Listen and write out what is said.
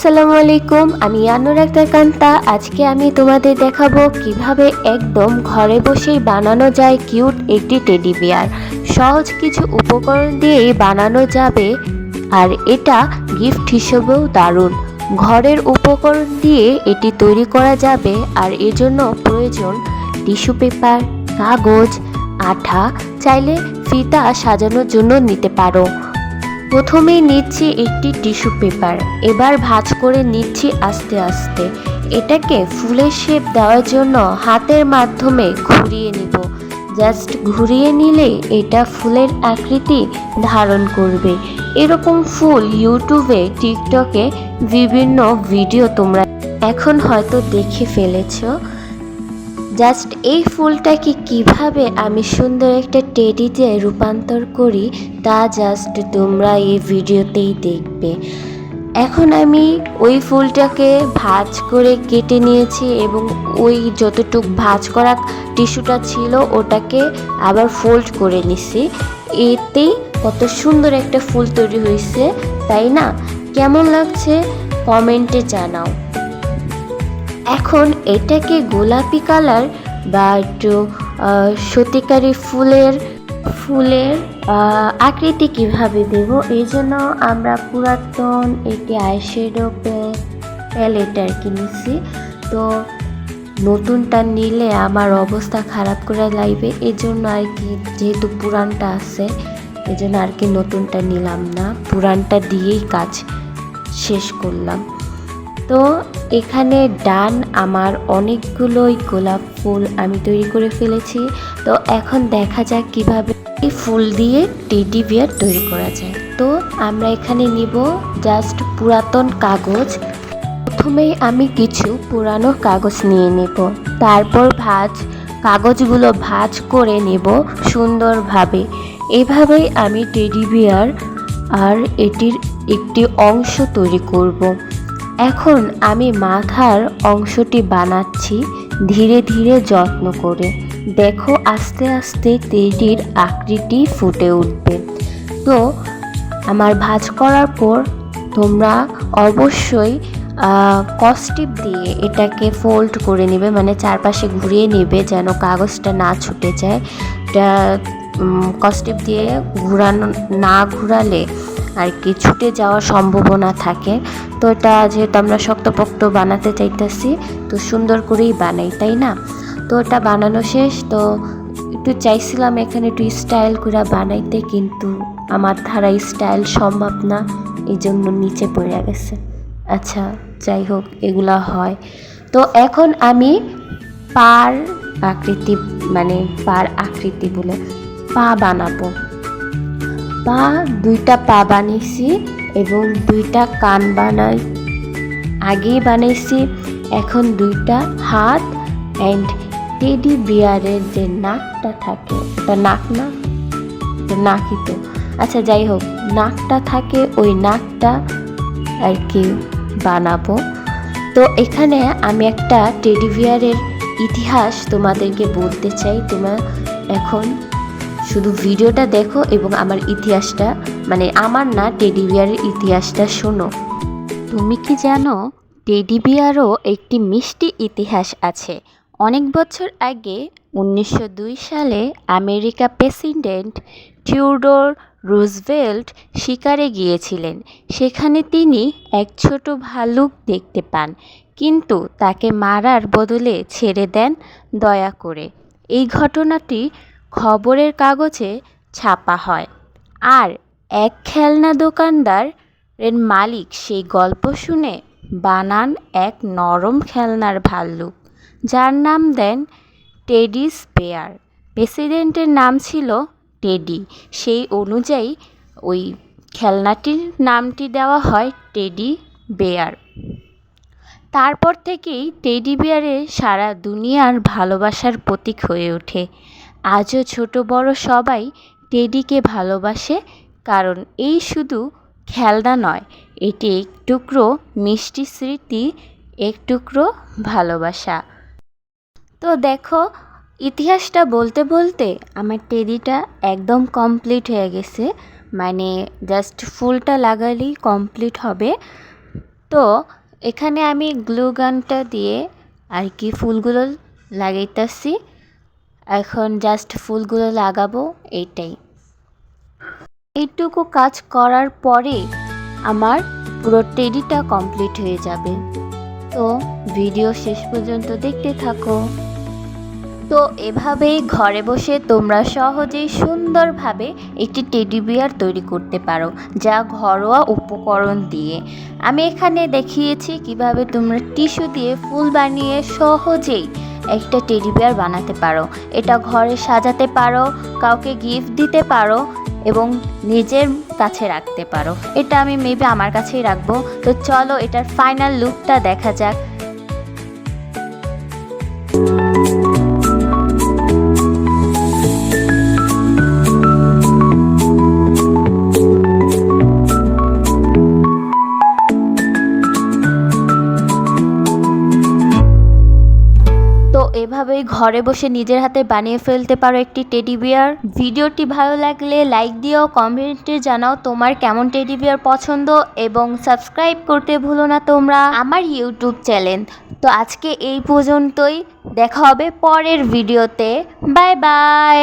আসসালামু আলাইকুম, আমি অনুরাগতা কান্তা। আজকে আমি তোমাদের দেখাবো কিভাবে একদম ঘরে বসেই বানানো যায় কিউট একটি টেডি বিয়ার। সহজ কিছু উপকরণ দিয়েই বানানো যাবে, আর এটা গিফট হিসেবেও দারুণ। ঘরের উপকরণ দিয়ে এটি তৈরি করা যাবে, আর এজন্য প্রয়োজন টিস্যু পেপার, কাগজ, আঠা, চাইলে ফিতা সাজানোর জন্য নিতে পারো। প্রথমেই নিচ্ছি একটি টিস্যু পেপার, এবার ভাঁজ করে নিচ্ছি আস্তে আস্তে। এটাকে ফুলের শেপ দেওয়ার জন্য হাতের মাধ্যমে ঘুরিয়ে নিব। জাস্ট ঘুরিয়ে নিলে এটা ফুলের আকৃতি ধারণ করবে। এরকম ফুল ইউটিউবে, টিকটকে বিভিন্ন ভিডিও তোমরা এখন হয়তো দেখে ফেলেছো। জাস্ট এই ফুলটাকে কিভাবে আমি সুন্দর একটা টেডিতে রূপান্তর করি তা জাস্ট তোমরা এই ভিডিওতেই দেখবে। এখন আমি ওই ফুলটাকে ভাঁজ করে কেটে নিয়েছি এবং ওই যতটুক ভাঁজ করা টিস্যুটা ছিল ওটাকে আবার ফোল্ড করে নিছি। এতেই কত সুন্দর একটা ফুল তৈরি হয়েছে, তাই না? কেমন লাগছে কমেন্টে জানাও। এখন এটাকে গোলাপি কালার বা একটু সত্যিকারী ফুলের আকৃতি কিভাবে দেব, এই জন্য আমরা পুরাতন একটি আইশ্যাডো প্যালেট আর কি নিছি। তো নতুনটা নিলে আমার অবস্থা খারাপ করে লাগবে, এই জন্য আর কি, যেহেতু পুরানটা আছে এই জন্য আর কি নতুনটা নিলাম না, পুরানটা দিয়েই কাজ শেষ করলাম। তো এখানে ডান আমার অনেকগুলোই গোলাপ ফুল আমি তৈরি করে ফেলেছি। তো এখন দেখা যাক কিভাবে এই ফুল দিয়ে টেডি বিয়ার তৈরি করা যায়। তো আমরা এখানে নিব জাস্ট পুরাতন কাগজ। প্রথমেই আমি কিছু পুরানো কাগজ নিয়ে নেব, তারপর কাগজগুলো ভাঁজ করে নেব সুন্দরভাবে। এভাবেই আমি টেডি বিয়ার আর এটির একটি অংশ তৈরি করব। এখন আমি মাথার অংশটি বানাচ্ছি ধীরে ধীরে যত্ন করে। দেখো আস্তে আস্তে টেডির আকৃতি ফুটে উঠবে। তো আমার ভাঁজ করার পর তোমরা অবশ্যই কস্টিপ দিয়ে এটাকে ফোল্ড করে নেবে, মানে চারপাশে ঘুরিয়ে নেবে যেন কাগজটা না ছুটে যায়। কস্টিপ দিয়ে ঘুরালে আর কি ছুটে যাওয়ার সম্ভাবনা থাকে। তো এটা যেহেতু আমরা শক্তপোক্ত বানাতে চাইতেছি, তো সুন্দর করেই বানাই, তাই না? তো এটা বানানো শেষ। তো একটু চাইছিলাম এখানে একটু স্টাইল করে বানাইতে, কিন্তু আমার দ্বারা স্টাইল সম্ভব না, এই জন্য নিচে পড়ে গেছে। আচ্ছা যাই হোক, এগুলা হয়। তো এখন আমি পার আকৃতি বলে পা বানাবো। দুইটা পা বানিয়েছি এবং দুইটা কান আগেই বানাইছি। এখন দুইটা হাত অ্যান্ড টেডি বিয়ারের যে নাকটা থাকে, ওটা নাক না, এটা নাকই তো, আচ্ছা যাই হোক, নাকটা থাকে, ওই নাকটা আর কি বানাবো। তো এখানে আমি একটা টেডি বিয়ারের ইতিহাস তোমাদেরকে বলতে চাই। তোমরা এখন শুধু ভিডিওটা দেখো এবং আমার ইতিহাসটা, মানে আমার না, টেডি বিয়ারের ইতিহাসটা শোনো। তুমি কি জানো টেডি বিয়ারও একটি মিষ্টি ইতিহাস আছে? অনেক বছর আগে 1902 সালে আমেরিকা প্রেসিডেন্ট থিওডোর রুজভেল্ট শিকারে গিয়েছিলেন। সেখানে তিনি এক ছোট ভালুক দেখতে পান, কিন্তু তাকে মারার বদলে ছেড়ে দেন দয়া করে। এই ঘটনাটি খবরের কাগজে ছাপা হয়, আর এক খেলনা দোকানদারের মালিক সেই গল্প শুনে বানান এক নরম খেলনার ভাল্লুক, যার নাম দেন টেডিস বেয়ার। প্রেসিডেন্টের নাম ছিল টেডি, সেই অনুযায়ী ওই খেলনাটির নামটি দেওয়া হয় টেডি বেয়ার। তারপর থেকেই টেডি বিয়ারের সারা দুনিয়ার ভালোবাসার প্রতীক হয়ে ওঠে। আজও ছোট বড় সবাই টেডিকে ভালোবাসে, কারণ এই শুধু খেলনা নয়, এটি এক টুকরো মিষ্টি স্মৃতি, এক টুকরো ভালোবাসা। তো দেখো, ইতিহাসটা বলতে বলতে আমার টেডিটা একদম কমপ্লিট হয়ে গেছে, মানে জাস্ট ফুলটা লাগালেই কমপ্লিট হবে। তো এখানে আমি গ্লু গানটা দিয়ে আর কি ফুলগুলো লাগাইতেছি। এখন জাস্ট ফুলগুলো লাগাবো, এইটাই। এইটুকু কাজ করার পরে আমার পুরো টেডিটা কমপ্লিট হয়ে যাবে। তো ভিডিও শেষ পর্যন্ত দেখতে থাকো। তো এভাবেই ঘরে বসে তোমরা সহজেই সুন্দরভাবে একটি টেডি বিয়ার তৈরি করতে পারো, যা ঘরোয়া উপকরণ দিয়ে। আমি এখানে দেখিয়েছি কিভাবে তোমরা টিস্যু দিয়ে ফুল বানিয়ে সহজেই একটা টেডি বিয়ার বানাতে পারো। এটা ঘরে সাজাতে পারো, কাউকে গিফট দিতে পারো এবং নিজের কাছে রাখতে পারো। এটা আমি মেবি আমার কাছেই রাখবো। তো চলো এটার ফাইনাল লুকটা দেখা যাক। তো এভাবেই ঘরে বসে নিজের হাতে বানিয়ে ফেলতে পারো একটি টেডি বিয়ার। ভিডিওটি ভালো লাগলে লাইক দিও, কমেন্টে জানাও তোমার কেমন টেডি বিয়ার পছন্দ এবং সাবস্ক্রাইব করতে ভুলো না তোমরা আমার ইউটিউব চ্যানেল। তো আজকে এই পর্যন্তই, দেখা হবে পরের ভিডিওতে। Bye bye.